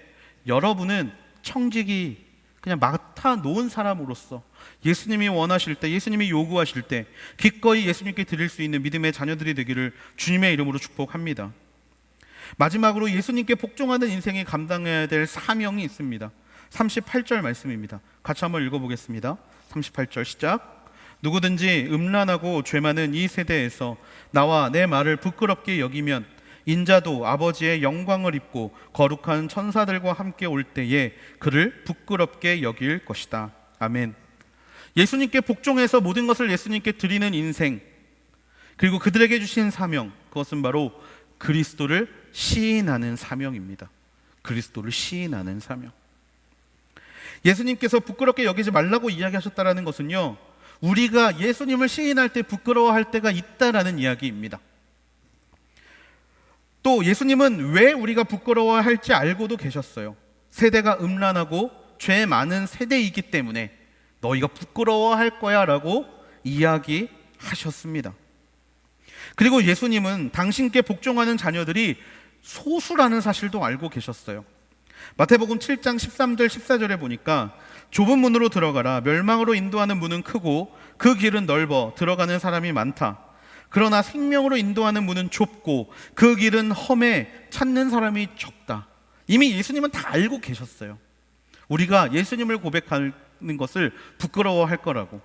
여러분은 청지기 그냥 맡아 놓은 사람으로서, 예수님이 원하실 때, 예수님이 요구하실 때 기꺼이 예수님께 드릴 수 있는 믿음의 자녀들이 되기를 주님의 이름으로 축복합니다. 마지막으로 예수님께 복종하는 인생이 감당해야 될 사명이 있습니다. 38절 말씀입니다. 같이 한번 읽어보겠습니다. 38절 시작. 누구든지 음란하고 죄 많은 이 세대에서 나와 내 말을 부끄럽게 여기면 인자도 아버지의 영광을 입고 거룩한 천사들과 함께 올 때에 그를 부끄럽게 여길 것이다. 아멘. 예수님께 복종해서 모든 것을 예수님께 드리는 인생, 그리고 그들에게 주신 사명, 그것은 바로 그리스도를 시인하는 사명입니다. 그리스도를 시인하는 사명. 예수님께서 부끄럽게 여기지 말라고 이야기하셨다는 것은요, 우리가 예수님을 시인할 때 부끄러워할 때가 있다라는 이야기입니다. 또 예수님은 왜 우리가 부끄러워할지 알고도 계셨어요. 세대가 음란하고 죄 많은 세대이기 때문에 너희가 부끄러워할 거야 라고 이야기하셨습니다. 그리고 예수님은 당신께 복종하는 자녀들이 소수라는 사실도 알고 계셨어요. 마태복음 7장 13절 14절에 보니까 좁은 문으로 들어가라. 멸망으로 인도하는 문은 크고 그 길은 넓어 들어가는 사람이 많다. 그러나 생명으로 인도하는 문은 좁고 그 길은 험해 찾는 사람이 적다. 이미 예수님은 다 알고 계셨어요. 우리가 예수님을 고백하는 것을 부끄러워할 거라고,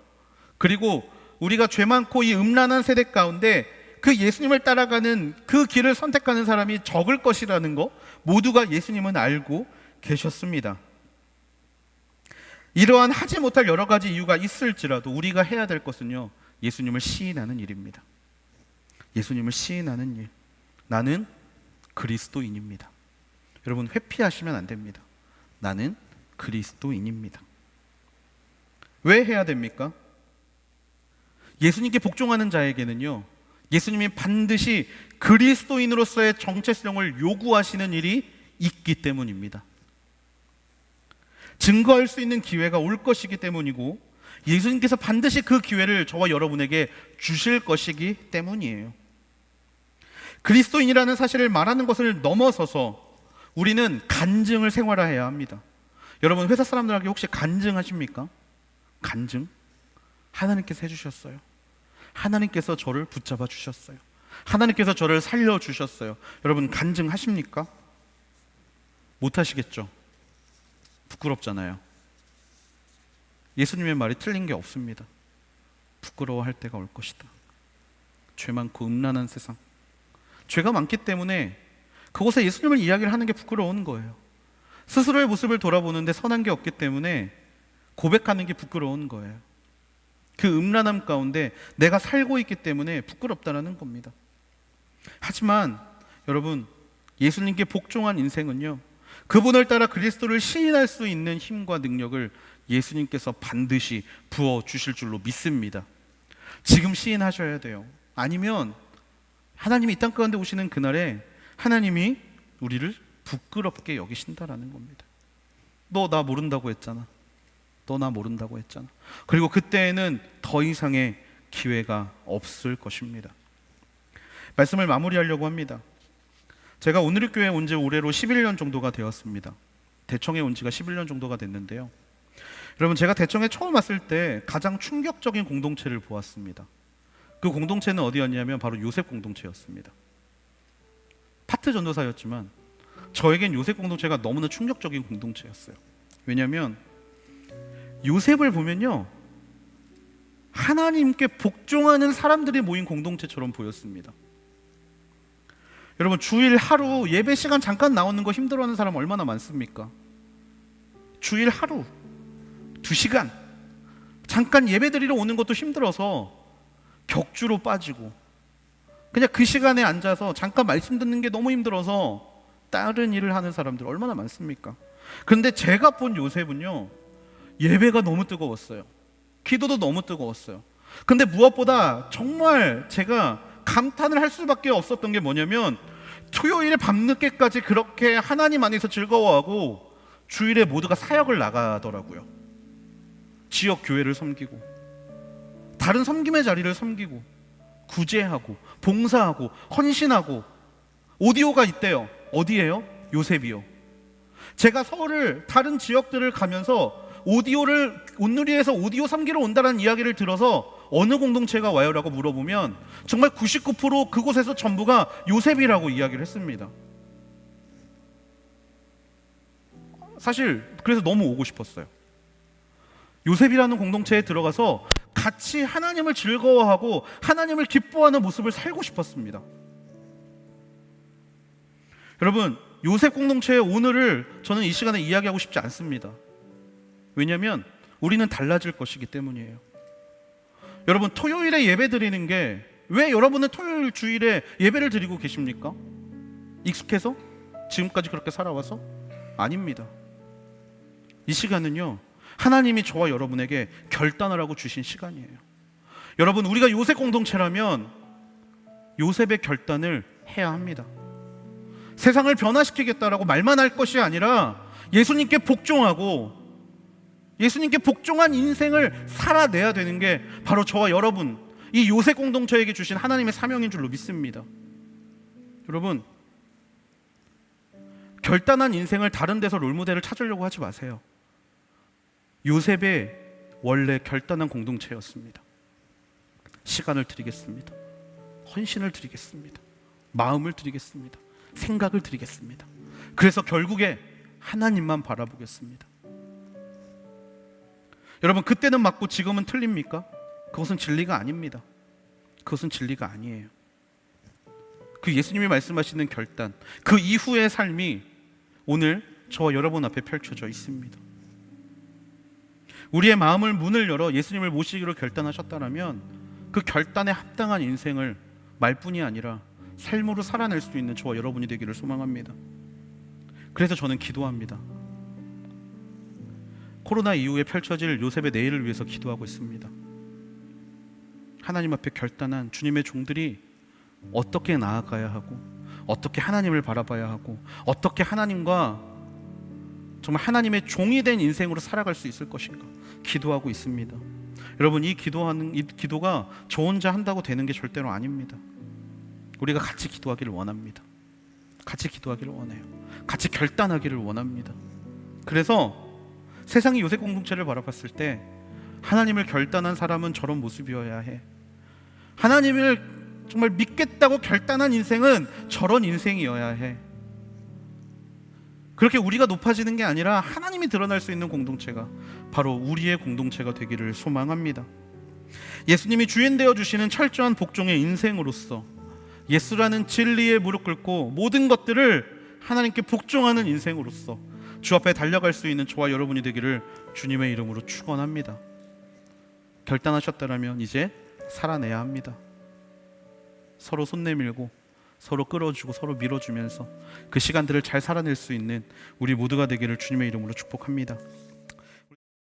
그리고 우리가 죄 많고 이 음란한 세대 가운데 그 예수님을 따라가는 그 길을 선택하는 사람이 적을 것이라는 거 모두가 예수님은 알고 계셨습니다. 이러한 하지 못할 여러 가지 이유가 있을지라도 우리가 해야 될 것은요, 예수님을 시인하는 일입니다. 예수님을 시인하는 일. 나는 그리스도인입니다. 여러분, 회피하시면 안 됩니다. 나는 그리스도인입니다. 왜 해야 됩니까? 예수님께 복종하는 자에게는요, 예수님이 반드시 그리스도인으로서의 정체성을 요구하시는 일이 있기 때문입니다. 증거할 수 있는 기회가 올 것이기 때문이고, 예수님께서 반드시 그 기회를 저와 여러분에게 주실 것이기 때문이에요. 그리스도인이라는 사실을 말하는 것을 넘어서서 우리는 간증을 생활화해야 합니다. 여러분, 회사 사람들에게 혹시 간증하십니까? 간증? 하나님께서 해주셨어요. 하나님께서 저를 붙잡아 주셨어요. 하나님께서 저를 살려주셨어요. 여러분, 간증하십니까? 못하시겠죠? 부끄럽잖아요. 예수님의 말이 틀린 게 없습니다. 부끄러워할 때가 올 것이다. 죄 많고 음란한 세상, 죄가 많기 때문에 그곳에 예수님을 이야기를 하는 게 부끄러운 거예요. 스스로의 모습을 돌아보는데 선한 게 없기 때문에 고백하는 게 부끄러운 거예요. 그 음란함 가운데 내가 살고 있기 때문에 부끄럽다는 겁니다. 하지만 여러분, 예수님께 복종한 인생은요, 그분을 따라 그리스도를 시인할 수 있는 힘과 능력을 예수님께서 반드시 부어주실 줄로 믿습니다. 지금 시인하셔야 돼요. 아니면 하나님이 이 땅 가운데 오시는 그날에 하나님이 우리를 부끄럽게 여기신다라는 겁니다. 너 나 모른다고 했잖아. 너 나 모른다고 했잖아. 그리고 그때에는 더 이상의 기회가 없을 것입니다. 말씀을 마무리하려고 합니다. 제가 오늘교회에 온 지 올해로 11년 정도가 되었습니다. 대청에 온 지가 11년 정도가 됐는데요. 여러분, 제가 대청에 처음 왔을 때 가장 충격적인 공동체를 보았습니다. 그 공동체는 어디였냐면 바로 요셉 공동체였습니다. 하트 전도사였지만 저에겐 요셉 공동체가 너무나 충격적인 공동체였어요. 왜냐하면 요셉을 보면요, 하나님께 복종하는 사람들이 모인 공동체처럼 보였습니다. 여러분, 주일 하루 예배 시간 잠깐 나오는 거 힘들어하는 사람 얼마나 많습니까? 주일 하루 2시간 잠깐 예배 드리러 오는 것도 힘들어서 격주로 빠지고, 그냥 그 시간에 앉아서 잠깐 말씀 듣는 게 너무 힘들어서 다른 일을 하는 사람들 얼마나 많습니까? 그런데 제가 본 요셉은요, 예배가 너무 뜨거웠어요. 기도도 너무 뜨거웠어요. 근데 무엇보다 정말 제가 감탄을 할 수밖에 없었던 게 뭐냐면, 토요일에 밤늦게까지 그렇게 하나님 안에서 즐거워하고 주일에 모두가 사역을 나가더라고요. 지역 교회를 섬기고, 다른 섬김의 자리를 섬기고, 구제하고, 봉사하고, 헌신하고. 오디오가 있대요. 어디예요? 요셉이요. 제가 서울을 다른 지역들을 가면서 온누리에서 오디오 섬기러 온다는 이야기를 들어서 어느 공동체가 와요라고 물어보면 정말 99% 그곳에서 전부가 요셉이라고 이야기를 했습니다. 사실 그래서 너무 오고 싶었어요. 요셉이라는 공동체에 들어가서 같이 하나님을 즐거워하고 하나님을 기뻐하는 모습을 살고 싶었습니다. 여러분, 요셉 공동체의 오늘을 저는 이 시간에 이야기하고 싶지 않습니다. 왜냐하면 우리는 달라질 것이기 때문이에요. 여러분, 토요일에 예배 드리는 게 왜 여러분은 토요일 주일에 예배를 드리고 계십니까? 익숙해서? 지금까지 그렇게 살아와서? 아닙니다. 이 시간은요, 하나님이 저와 여러분에게 결단을 하고 주신 시간이에요. 여러분, 우리가 요셉 공동체라면 요셉의 결단을 해야 합니다. 세상을 변화시키겠다라고 말만 할 것이 아니라 예수님께 복종하고 예수님께 복종한 인생을 살아내야 되는 게 바로 저와 여러분, 이 요셉 공동체에게 주신 하나님의 사명인 줄로 믿습니다. 여러분, 결단한 인생을 다른 데서 롤모델을 찾으려고 하지 마세요. 요셉의 원래 결단한 공동체였습니다. 시간을 드리겠습니다. 헌신을 드리겠습니다. 마음을 드리겠습니다. 생각을 드리겠습니다. 그래서 결국에 하나님만 바라보겠습니다. 여러분, 그때는 맞고 지금은 틀립니까? 그것은 진리가 아닙니다. 그것은 진리가 아니에요. 그 예수님이 말씀하시는 결단, 그 이후의 삶이 오늘 저와 여러분 앞에 펼쳐져 있습니다. 우리의 마음을 문을 열어 예수님을 모시기로 결단하셨다면 그 결단에 합당한 인생을 말뿐이 아니라 삶으로 살아낼 수 있는 저와 여러분이 되기를 소망합니다. 그래서 저는 기도합니다. 코로나 이후에 펼쳐질 요셉의 내일을 위해서 기도하고 있습니다. 하나님 앞에 결단한 주님의 종들이 어떻게 나아가야 하고, 어떻게 하나님을 바라봐야 하고, 어떻게 하나님과 정말 하나님의 종이 된 인생으로 살아갈 수 있을 것인가 기도하고 있습니다. 여러분, 이 기도가 저 혼자 한다고 되는 게 절대로 아닙니다. 우리가 같이 기도하기를 원합니다. 같이 기도하기를 원해요. 같이 결단하기를 원합니다. 그래서 세상이 요셉 공동체를 바라봤을 때 하나님을 결단한 사람은 저런 모습이어야 해. 하나님을 정말 믿겠다고 결단한 인생은 저런 인생이어야 해. 그렇게 우리가 높아지는 게 아니라 하나님이 드러날 수 있는 공동체가 바로 우리의 공동체가 되기를 소망합니다. 예수님이 주인 되어주시는 철저한 복종의 인생으로서 예수라는 진리에 무릎 꿇고 모든 것들을 하나님께 복종하는 인생으로서 주 앞에 달려갈 수 있는 저와 여러분이 되기를 주님의 이름으로 축원합니다. 결단하셨다면 이제 살아내야 합니다. 서로 손 내밀고 서로 끌어주고 서로 밀어주면서 그 시간들을 잘 살아낼 수 있는 우리 모두가 되기를 주님의 이름으로 축복합니다.